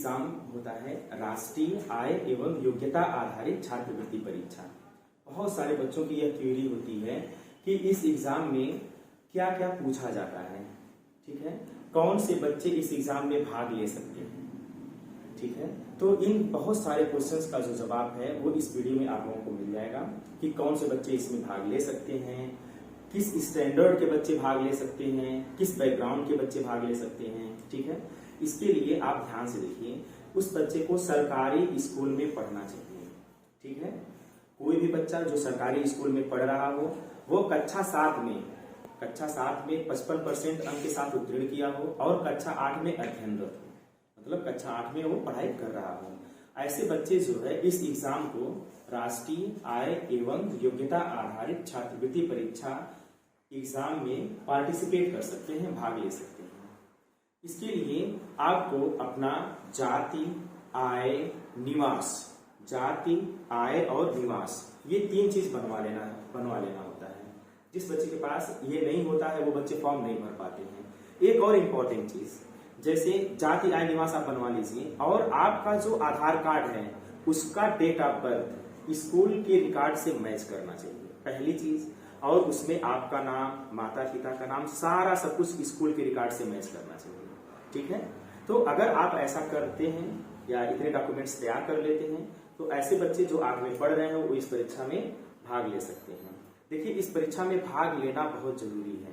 Exam होता है राष्ट्रीय आय एवं योग्यता आधारित छात्रवृत्ति परीक्षा। बहुत सारे बच्चों की यह क्वेरी होती है कि इस एग्जाम में क्या क्या पूछा जाता है, ठीक है, कौन से बच्चे इस एग्जाम में भाग ले सकते हैं, ठीक है। तो इन बहुत सारे क्वेश्चंस का जो जवाब है वो इस वीडियो में आप लोगों को मिल जाएगा कि कौन से बच्चे इसमें भाग ले सकते हैं, किस स्टैंडर्ड के बच्चे भाग ले सकते हैं, किस बैकग्राउंड के बच्चे भाग ले सकते हैं, ठीक है। इसके लिए आप ध्यान से देखिए, उस बच्चे को सरकारी स्कूल में पढ़ना चाहिए, ठीक है। कोई भी बच्चा जो सरकारी स्कूल में पढ़ रहा हो वो कक्षा 7 में 55% अंक के साथ उत्तीर्ण किया हो और कक्षा 8 में अध्ययनरत हो, मतलब कक्षा 8 में वो पढ़ाई कर रहा हो। ऐसे बच्चे जो है इस एग्जाम को राष्ट्रीय आय एवं योग्यता आधारित छात्रवृत्ति परीक्षा एग्जाम में पार्टिसिपेट कर सकते हैं, भाग ले सकते हैं। इसके लिए आपको अपना जाति, आय, निवास, जाति, आय और निवास, ये 3 चीज बनवा लेना होता है। जिस बच्चे के पास ये नहीं होता है वो बच्चे फॉर्म नहीं भर पाते हैं। एक और इम्पोर्टेंट चीज, जैसे जाति, आय, निवास आप बनवा लीजिए और आपका जो आधार कार्ड है उसका डेट ऑफ बर्थ स्कूल के रिकॉर्ड से मैच करना चाहिए, पहली चीज। और उसमें आपका नाम, माता पिता का नाम, सारा सब कुछ स्कूल के रिकॉर्ड से मैच करना चाहिए, ठीक है। तो अगर आप ऐसा करते हैं या इतने डॉक्यूमेंट्स तैयार कर लेते हैं तो ऐसे बच्चे जो आगे में पढ़ रहे हैं वो इस परीक्षा में भाग ले सकते हैं। देखिए, इस परीक्षा में भाग लेना बहुत जरूरी है।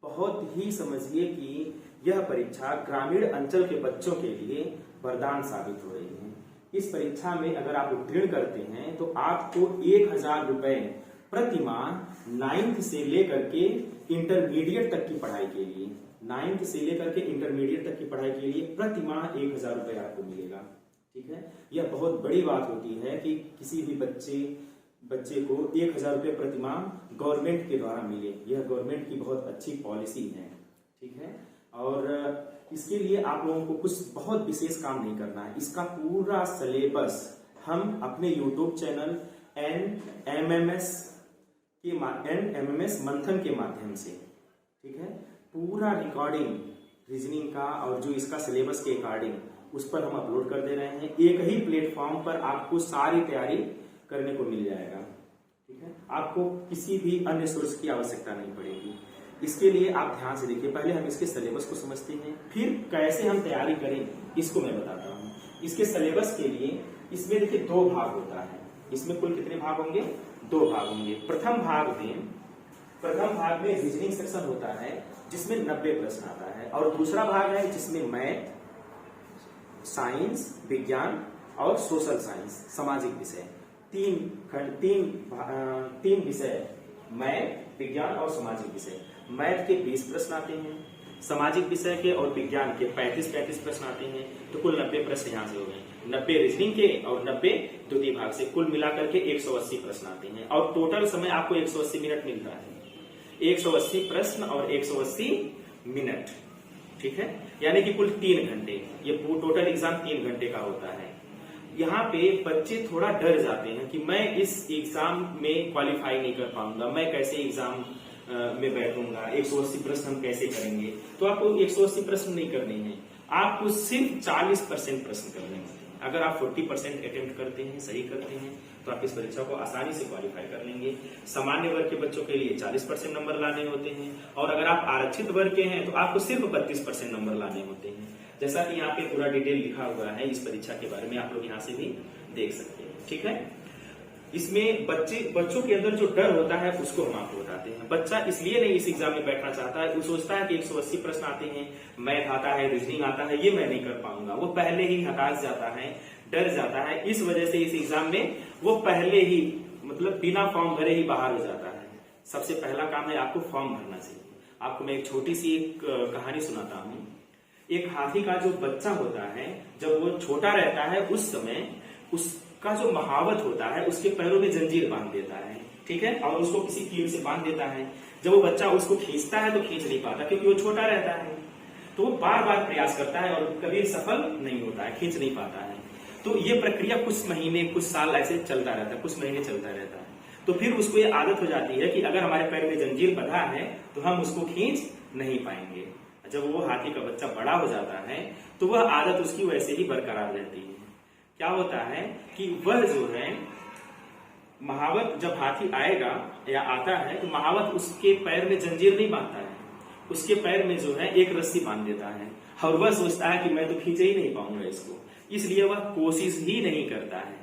बहुत ही समझिए कि यह परीक्षा ग्रामीण अंचल के बच्चों के लिए वरदान साबित हो रही है। इस परीक्षा में अगर आप उत्तीर्ण करते हैं तो आपको 1000 रुपए प्रति माह 9th से लेकर के इंटरमीडिएट तक की पढ़ाई के लिए, 9th से लेकर के इंटरमीडिएट तक की पढ़ाई के लिए प्रति माह 1000 रुपए आपको मिलेगा, ठीक है। यह बहुत बड़ी बात होती है कि किसी भी बच्चे को 1000 रुपए प्रति माह गवर्नमेंट के द्वारा मिले। यह गवर्नमेंट की बहुत अच्छी पॉलिसी है, ठीक है। और इसके लिए आप लोगों को कुछ बहुत विशेष काम नहीं करना है। इसका पूरा सिलेबस हम अपने यूट्यूब चैनल एनएमएमएस मंथन के माध्यम से, ठीक है, पूरा रिकॉर्डिंग रीजनिंग का और जो इसका सिलेबस के अकॉर्डिंग उस पर हम अपलोड कर दे रहे हैं। एक ही प्लेटफॉर्म पर आपको सारी तैयारी करने को मिल जाएगा, ठीक है। आपको किसी भी अन्य सोर्स की आवश्यकता नहीं पड़ेगी। इसके लिए आप ध्यान से देखिए, पहले हम इसके सिलेबस को समझते हैं, फिर कैसे हम तैयारी करें इसको मैं बताता हूँ। इसके सिलेबस के लिए इसमें देखिए 2 भाग होता है। इसमें कुल कितने भाग होंगे? 2 भाग होंगे। प्रथम भाग में रीजनिंग सेक्शन होता है जिसमें 90 प्रश्न आता है, और दूसरा भाग है जिसमें मैथ, साइंस, विज्ञान और सोशल साइंस, सामाजिक विषय, 3 विषय, मैथ, विज्ञान और सामाजिक विषय। मैथ के 20 प्रश्न आते हैं, सामाजिक विषय के और विज्ञान के 35 प्रश्न आते हैं, तो कुल 90 प्रश्न यहाँ से हो गए। 90 रीजनिंग के और 90 द्वितीय भाग से, कुल मिलाकर के 180 प्रश्न आते हैं। और टोटल समय आपको 180 मिनट मिलता है। 180 प्रश्न और 180 मिनट, ठीक है, यानी कि कुल 3 घंटे। ये टोटल एग्जाम 3 घंटे का होता है। यहाँ पे बच्चे थोड़ा डर जाते हैं कि मैं इस एग्जाम में क्वालिफाई नहीं कर पाऊंगा, मैं कैसे एग्जाम में बैठूंगा, 180 प्रश्न हम कैसे करेंगे। तो आपको 180 प्रश्न नहीं करने हैं, आपको सिर्फ 40% प्रश्न करने हैं। अगर आप 40% अटेम्प्ट करते हैं, सही करते हैं, तो आप इस परीक्षा को आसानी से क्वालिफाई कर लेंगे। सामान्य वर्ग के बच्चों के लिए 40% नंबर लाने होते हैं, और अगर आप आरक्षित वर्ग के हैं तो आपको सिर्फ 32% नंबर लाने होते हैं। जैसा कि यहाँ पे पूरा डिटेल लिखा हुआ है इस परीक्षा के बारे में, आप लोग यहाँ से भी देख सकते हैं, ठीक है। इसमें बच्चों के अंदर जो डर होता है उसको हम आपको बताते हैं। बच्चा इसलिए नहीं इस एग्जाम में बैठना चाहता है, वो सोचता है कि 180 प्रश्न आते हैं, मैथ आता है, रीजनिंग आता है, ये मैं नहीं कर पाऊंगा। वो पहले ही हताश जाता है, डर जाता है। इस वजह से इस एग्जाम में वो पहले ही, मतलब बिना फॉर्म भरे ही बाहर हो जाता है। सबसे पहला काम है आपको फॉर्म भरना चाहिए। आपको मैं एक छोटी सी कहानी सुनाता हूँ। एक हाथी का जो बच्चा होता है, जब वो छोटा रहता है उस समय उसका जो महावत होता है उसके पैरों में जंजीर बांध देता है, ठीक है, और उसको किसी कील से बांध देता है। जब वो बच्चा उसको खींचता है तो खींच नहीं पाता क्योंकि वो छोटा रहता है। तो वो बार बार प्रयास करता है और कभी सफल नहीं होता है, खींच नहीं पाता है। तो ये प्रक्रिया कुछ महीने, कुछ साल ऐसे चलता रहता है, कुछ महीने चलता रहता है। तो फिर उसको ये आदत हो जाती है कि अगर हमारे पैर में जंजीर बंधा है तो हम उसको खींच नहीं पाएंगे। जब वो हाथी का बच्चा बड़ा हो जाता है तो वह आदत उसकी वैसे ही बरकरार रहती है। क्या होता है कि वह जो है महावत, जब हाथी आएगा या आता है तो महावत उसके पैर में जंजीर नहीं बांधता है, उसके पैर में जो है एक रस्सी बांध देता है और वह सोचता है कि मैं तो खींच ही नहीं पाऊंगा इसको, इसलिए वह कोशिश ही नहीं करता है।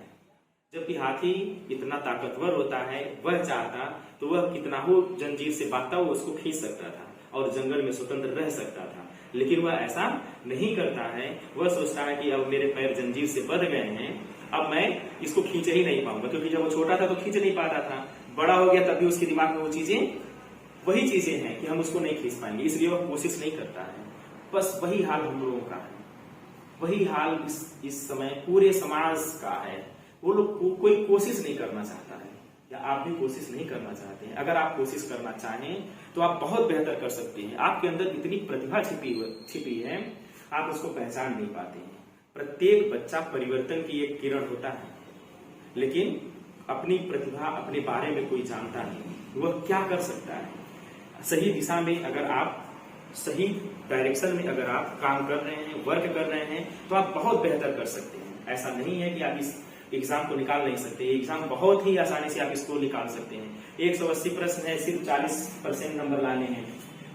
जबकि हाथी इतना ताकतवर होता है, वह चाहता तो वह कितना हो जंजीर से बांधता वो उसको खींच सकता था और जंगल में स्वतंत्र रह सकता था, लेकिन वह ऐसा नहीं करता है। वह सोचता है कि अब मेरे पैर जंजीर से बंध गए हैं, अब मैं इसको खींच ही नहीं पाऊंगा, क्योंकि जब वो छोटा था तो खींच नहीं पाता था, बड़ा हो गया तब भी उसके दिमाग में वो चीजें वही चीजें हैं कि हम उसको नहीं खींच पाएंगे, इसलिए वह कोशिश नहीं करता है। बस वही हाल हम लोगों का है, वही हाल इस समय पूरे समाज का है। वो लोग कोई कोशिश नहीं करना चाहता है, या आप भी कोशिश नहीं करना चाहते हैं। अगर आप कोशिश करना चाहें तो आप बहुत बेहतर कर सकते हैं। आपके अंदर इतनी प्रतिभा छिपी है, आप उसको पहचान नहीं पाते हैं। प्रत्येक बच्चा परिवर्तन की एक किरण होता है, लेकिन अपनी प्रतिभा अपने बारे में कोई जानता नहीं, वह क्या कर सकता है। सही दिशा में अगर आप सही डायरेक्शन में अगर आप काम कर रहे हैं, वर्क कर रहे हैं, तो आप बहुत बेहतर कर सकते हैं। ऐसा नहीं है कि आप इस एग्जाम को निकाल नहीं सकते, एग्जाम बहुत ही आसानी से आप इसको निकाल सकते हैं। 180 प्रश्न है, सिर्फ 40% नंबर लाने हैं।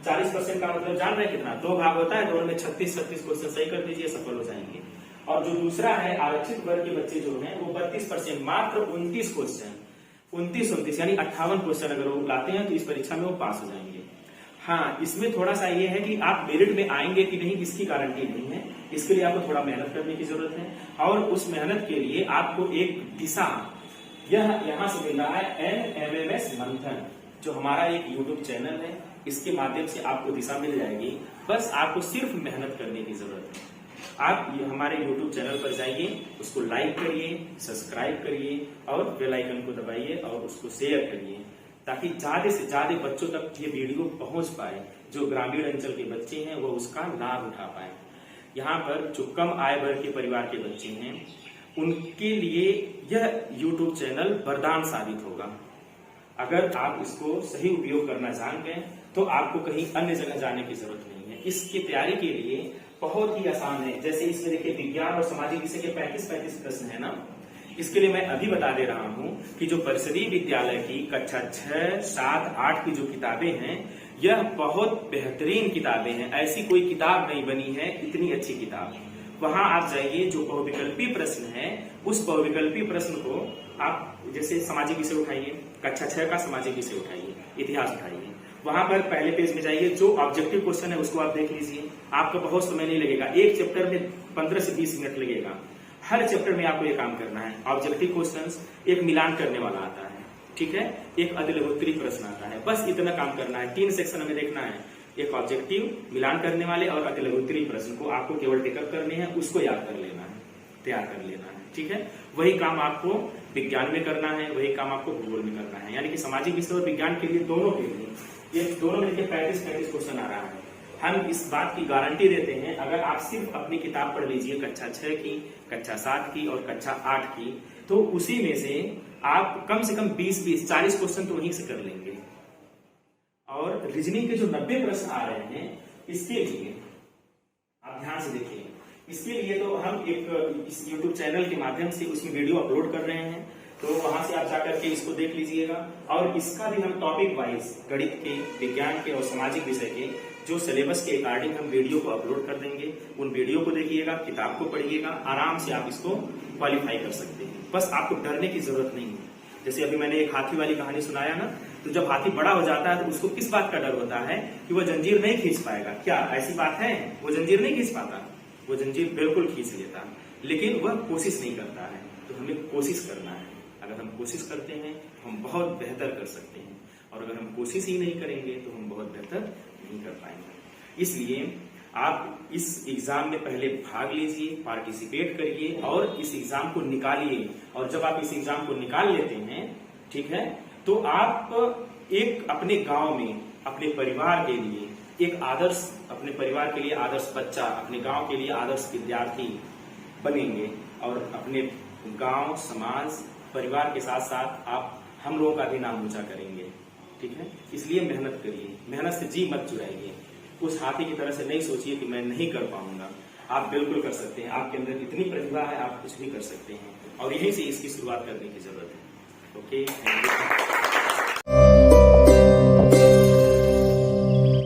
40% का मतलब जान रहे हैं कितना, 2 भाग होता है, दोनों में 36 क्वेश्चन सही कर दीजिए, सफल हो जाएंगे। और जो दूसरा है आरक्षित वर्ग के बच्चे जो हैं वो 32%, मात्र 29 क्वेश्चन, 29 यानी 58 क्वेश्चन अगर वो लाते हैं तो इस परीक्षा में वो पास हो जाएंगे। हाँ, इसमें थोड़ा सा ये है कि आप मेरिट में आएंगे कि नहीं इसकी गारंटी नहीं है, इसके लिए आपको थोड़ा मेहनत करने की जरूरत है। और उस मेहनत के लिए आपको एक दिशा यहाँ से मिल रहा है, NMMS मंथन, जो हमारा एक YouTube चैनल है, इसके माध्यम से आपको दिशा मिल जाएगी। बस आपको सिर्फ मेहनत करने की जरूरत है। आप हमारे YouTube चैनल पर जाइए, उसको लाइक करिए, सब्सक्राइब करिए और बेल आइकन को दबाइए और उसको शेयर करिए, ताकि ज्यादा से ज्यादा बच्चों तक ये वीडियो पहुंच पाए। जो ग्रामीण अंचल के बच्चे हैं वो उसका लाभ उठा पाए। यहाँ पर जो कम आय वर्ग के परिवार के बच्चे हैं उनके लिए यह YouTube चैनल वरदान साबित होगा। अगर आप इसको सही उपयोग करना जान गए तो आपको कहीं अन्य जगह जाने की जरूरत नहीं है। इसकी तैयारी के लिए बहुत ही आसान है। जैसे इसमें देखिए विज्ञान और सामाजिक विषय के 35 प्रश्न है ना, इसके लिए मैं अभी बता दे रहा हूं कि जो परिषदीय विद्यालय की कक्षा 6, 7, 8 की जो किताबें हैं यह बहुत बेहतरीन किताबें हैं। ऐसी कोई किताब नहीं बनी है इतनी अच्छी किताब। वहां आप जाइए, जो बहुविकल्पी प्रश्न है उस बहुविकल्पी प्रश्न को आप जैसे सामाजिक विषय उठाइए, कक्षा 6 का सामाजिक विषय उठाइए, इतिहास उठाइए, वहां पर पहले पेज में जाइए, जो ऑब्जेक्टिव क्वेश्चन है उसको आप देख लीजिए। आपका बहुत समय नहीं लगेगा, एक चैप्टर में 15 से 20 मिनट लगेगा। हर चैप्टर में आपको ये काम करना है। ऑब्जेक्टिव क्वेश्चंस, एक मिलान करने वाला आता है, ठीक है, एक अधिलघुत्तरी प्रश्न आता है, बस इतना काम करना है। 3 सेक्शन हमें देखना है, एक ऑब्जेक्टिव, मिलान करने वाले और अधिलघुत्तरी प्रश्न को आपको केवल टिकअप करने हैं, उसको याद कर लेना है, तैयार कर लेना है, ठीक है। वही काम आपको विज्ञान में करना है, वही काम आपको भूगोल में करना है, यानी कि सामाजिक विषय और विज्ञान के लिए दोनों के लिए ये दोनों मिलकर 35 क्वेश्चन आ रहा है। हम इस बात की गारंटी देते हैं, अगर आप सिर्फ अपनी किताब पढ़ लीजिए कक्षा 6 की, कक्षा 7 की और कक्षा 8 की, तो उसी में से आप कम से कम 20-40 क्वेश्चन तो वहीं से कर लेंगे। और रीजनिंग के जो 90 प्रश्न आ रहे हैं इसके लिए आप ध्यान से देखिए, इसके लिए तो हम एक इस YouTube चैनल के माध्यम से उसमें वीडियो अपलोड कर रहे हैं, तो वहां से आप जाकर के इसको देख लीजिएगा। और इसका भी हम टॉपिक वाइज गणित के, विज्ञान के और सामाजिक विषय के जो सिलेबस के अकॉर्डिंग हम वीडियो को अपलोड कर देंगे। उन वीडियो को देखिएगा, किताब को पढ़िएगा, आराम से आप इसको क्वालिफाई कर सकते हैं। बस आपको डरने की जरूरत नहीं है। जैसे अभी मैंने एक हाथी वाली कहानी सुनाया ना, तो जब हाथी बड़ा हो जाता है तो उसको किस बात का डर होता है कि वो जंजीर नहीं खींच पाएगा। क्या ऐसी बात है? वो जंजीर नहीं खींच पाता, वो जंजीर बिल्कुल खींच लेता, लेकिन वह कोशिश नहीं करता है। तो हमें कोशिश करना है। अगर हम कोशिश करते हैं तो हम बहुत बेहतर कर सकते हैं, और अगर हम कोशिश ही नहीं करेंगे तो हम बहुत बेहतर नहीं कर पाएंगे। इसलिए आप इस एग्जाम में पहले भाग लीजिए, पार्टिसिपेट करिए और इस एग्जाम को निकालिए। और जब आप इस एग्जाम को निकाल लेते हैं, ठीक है, तो आप एक अपने गांव में अपने परिवार के लिए एक आदर्श, अपने परिवार के लिए आदर्श बच्चा, अपने गांव के लिए आदर्श विद्यार्थी बनेंगे। और अपने गांव, समाज, परिवार के साथ साथ आप हम लोगों का भी नाम ऊंचा करेंगे, ठीक है। इसलिए मेहनत करिए, मेहनत से जी मत चुराइए। उस हाथी की तरह से नहीं सोचिए कि मैं नहीं कर पाऊंगा। आप बिल्कुल कर सकते हैं, आपके अंदर इतनी प्रतिभा है, आप कुछ भी कर सकते हैं, और यहीं से इसकी शुरुआत करने की जरूरत है। Okay, thank you.